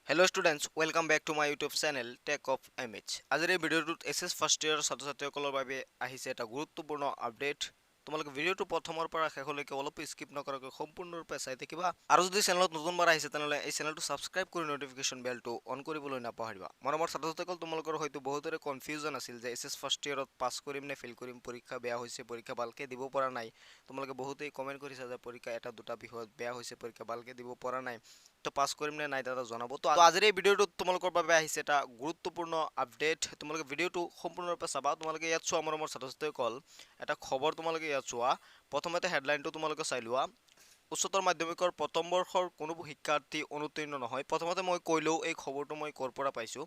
Hello students, welcome back to my YouTube channel Tech of MH. আজিৰ এই ভিডিঅ'টোত SS first ইয়াৰৰ ছাত্ৰ-ছাত্ৰীসকলৰ বাবে আহিছে এটা গুৰুত্বপূৰ্ণ আপডেট। তোমালোকে ভিডিঅ'টো প্ৰথমৰ পৰা শেষলৈকে অলপ স্কিপ নকৰাকৈ সম্পূৰ্ণৰূপে চাই থাকিবা আৰু যদি চেনেলত নতুনবাৰ আহিছে তেনেহ'লে এই চেনেলটো সাবস্ক্ৰাইব কৰি নটিফিকেশন বেলটো অন কৰিবলৈ নাপাহৰিবা। মৰমৰ ছাত্ৰ-ছাত্ৰীসকল তোমালোকৰ হয়তো বহুতৰে কনফিউজন আছিল যে SS ফাৰ্ষ্ট ইয়াৰত পাছ কৰিম নে ফেল কৰিম, পৰীক্ষা বেয়া হৈছে, পৰীক্ষা ভালকে দিব পৰা নাই। তোমালোকে বহুতেই কমেন্ট কৰিছা যে পৰীক্ষা এটা দুটা বিষয়ত বেয়া হৈছে, পৰীক্ষা ভালকে দিব পৰা নাই। তো পাস কৰিম নে নাই দাদা জনাব। তো আজিৰ এই ভিডিঅ'টোত তোমালোকৰ বাবে আহিছে এটা গুৰুত্বপূৰ্ণ আপডেট। তোমালোকে ভিডিঅ'টো সম্পূৰ্ণৰূপে চাবা। তোমালোকে ইয়াত চোৱা মৰমৰ ছাত্ৰ-ছাত্ৰীসকল, এটা খবৰ তোমালোকে ইয়াত চোৱা। প্ৰথমতে হেডলাইনটো তোমালোকে চাই লোৱা। উচ্চতৰ মাধ্যমিকৰ প্ৰথম বৰ্ষৰ কোনো শিক্ষাৰ্থী অনুত্তীৰ্ণ নহয়। প্ৰথমতে মই কৈলো এই খবৰটো মই ক'ৰ পৰা পাইছোঁ।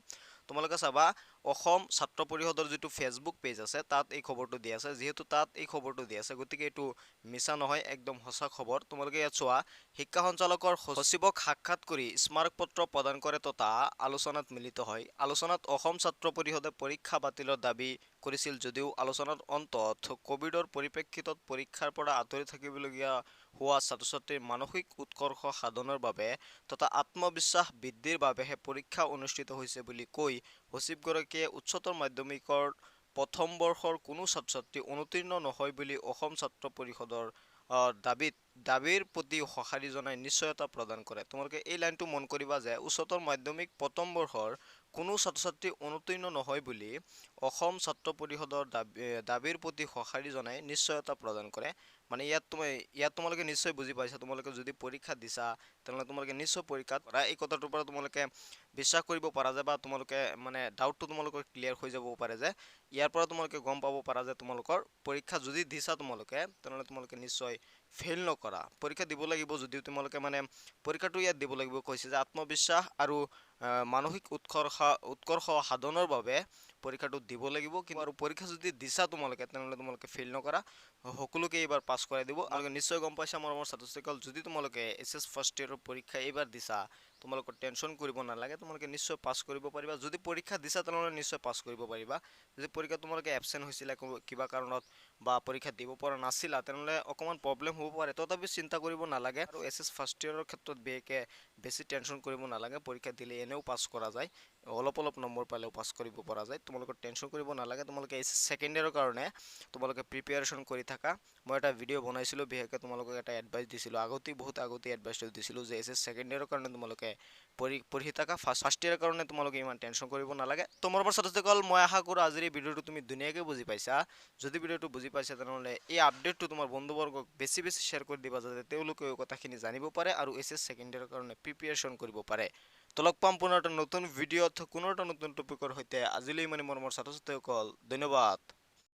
তোমালোকে চাবা অসম ছাত্ৰ পৰিষদৰ যিটো ফেচবুক পেজ আছে তাত এই খবৰটো দিয়া আছে। যিহেতু তাত এই খবৰটো দিয়া আছে গতিকে এইটো মিছা নহয়, একদম সঁচা খবৰ। তোমালোকে ইয়াত চোৱা, শিক্ষা সঞ্চালকৰ সচিবক সাক্ষাৎ কৰি স্মাৰকপত্ৰ প্ৰদান কৰে তথা আলোচনাত মিলিত হয়। আলোচনাত অসম ছাত্ৰ পৰিষদে পৰীক্ষা বাতিলৰ দাবী কৰিছিল যদিও আলোচনাৰ অন্তত কোভিডৰ পৰিপ্ৰেক্ষিতত পৰীক্ষাৰ পৰা আঁতৰি থাকিবলগীয়া হোৱা ছাত্ৰ-ছাত্ৰীৰ মানসিক উৎকৰ্ষ সাধনৰ বাবে তথা আত্মবিশ্বাস বৃদ্ধিৰ বাবেহে পৰীক্ষা অনুষ্ঠিত হৈছে বুলি কৈ সচিবগৰাকীয়ে উচ্চতৰ মাধ্যমিকৰ প্ৰথম বৰ্ষৰ কোনো ছাত্ৰ-ছাত্ৰী অনুত্তীৰ্ণ নহয় বুলি অসম ছাত্ৰ পৰিষদৰ দাবীৰ প্ৰতি সঁহাৰি জনাই নিশ্চয়তা প্ৰদান কৰে। তোমালোকে এই লাইনটো মন কৰিবা যে উচ্চতৰ মাধ্যমিক প্ৰথম বৰ্ষৰ কোনো ছাত্ৰ-ছাত্ৰী অনুত্তীৰ্ণ নহয় বুলি অসম ছাত্ৰ পৰিষদৰ দাবীৰ প্ৰতি সঁহাৰি জনাই নিশ্চয়তা প্ৰদান কৰে। মানে ইয়াত তোমালোকে নিশ্চয় বুজি পাইছা। তোমালোকে যদি পৰীক্ষা দিছা তেনেহ'লে তোমালোকে নিশ্চয় পৰীক্ষাত এই কথাটোৰ পৰা তোমালোকে বিশ্বাস কৰিব পাৰা যে বা তোমালোকে মানে ডাউটটো তোমালোকৰ ক্লিয়াৰ হৈ যাব পাৰে যে ইয়াৰ পৰা তোমালোকে গম পাব পাৰা যে তোমালোকৰ পৰীক্ষা যদি দিছা তোমালোকে তেনেহ'লে তোমালোকে নিশ্চয় ফেইল নকৰা। পৰীক্ষা দিব লাগিব যদিও তোমালোকে মানে পৰীক্ষাটো ইয়াত দিব লাগিব কৈছে যে আত্মবিশ্বাস আৰু মানসিক উৎকৰ্ষ সাধনৰ বাবে পৰীক্ষাটো দিব লাগিব। কিন্তু আৰু পৰীক্ষা যদি দিছা তোমালোকে তেনেহ'লে তোমালোকে ফেইল নকৰা, সকলোকে এইবাৰ পাছ কৰাই দিব। আৰু নিশ্চয় গম পাইছা মৰমৰ ছাত্ৰ-ছাত্ৰীসকল, যদি তোমালোকে SS ফাৰ্ষ্ট ইয়াৰৰ পৰীক্ষা এইবাৰ দিছা তোমালোকৰ টেনশ্যন কৰিব নালাগে, তোমালোকে নিশ্চয় পাছ কৰিব পাৰিবা। যদি পৰীক্ষা দিছা তেনেহ'লে নিশ্চয় পাছ কৰিব পাৰিবা। যদি পৰীক্ষা তোমালোকে এবচেণ্ট হৈছিলা কিবা কাৰণত বা পৰীক্ষা দিব পৰা নাছিলা তেনেহ'লে অকণমান প্ৰব্লেম হ'ব পাৰে। তথাপি চিন্তা কৰিব নালাগে আৰু SS ফাৰ্ষ্ট ইয়াৰৰ ক্ষেত্ৰত বেছি টেনশ্যন কৰিব নালাগে। পৰীক্ষা দিলে এনেও পাছ কৰা যায়, অলপ নম্বৰ পালেও পাছ কৰিব পৰা যায়। তোমালোকৰ টেনশ্যন কৰিব নালাগে। তোমালোকে SS ছেকেণ্ড ইয়াৰৰ কাৰণে তোমালোকে প্ৰিপেয়াৰেশ্যন কৰি থাকা। মই এটা ভিডিঅ' বনাইছিলোঁ, বিশেষকৈ তোমালোকক এটা এডভাইচ দিছিলোঁ, বহুত আগতেই এডভাইচটো দিছিলোঁ যে SS ছেকেণ্ড ইয়াৰৰ কাৰণে তোমালোকে পঢ়ি থাকা। ফাৰ্ষ্ট ইয়াৰৰ কাৰণে তোমালোকে ইমান টেনশ্যন কৰিব নালাগে। তো মোৰ ছাত্ৰ-ছাত্ৰীসকল, মই আশা কৰোঁ আজিৰ এই ভিডিঅ'টো তুমি ধুনীয়াকৈ বুজি পাইছা। যদি ভিডিঅ'টো বুজি পাইছা তেনেহ'লে এই আপডেটটো তোমাৰ বন্ধুবৰ্গক বেছি শ্বেয়াৰ কৰি দিবা যাতে তেওঁলোকেও এই কথাখিনি জানিব পাৰে আৰু SS ছেকেণ্ড ইয়াৰৰ কাৰণে প্ৰিপেয়াৰেশ্যন কৰিব পাৰে। তো লগ পাম পুনৰ এটা নতুন ভিডিঅ'ত কোনো এটা নতুন টপিকৰ সৈতে। আজিলৈ মৰমৰ ছাত্ৰ-ছাত্ৰীসকল, ধন্যবাদ।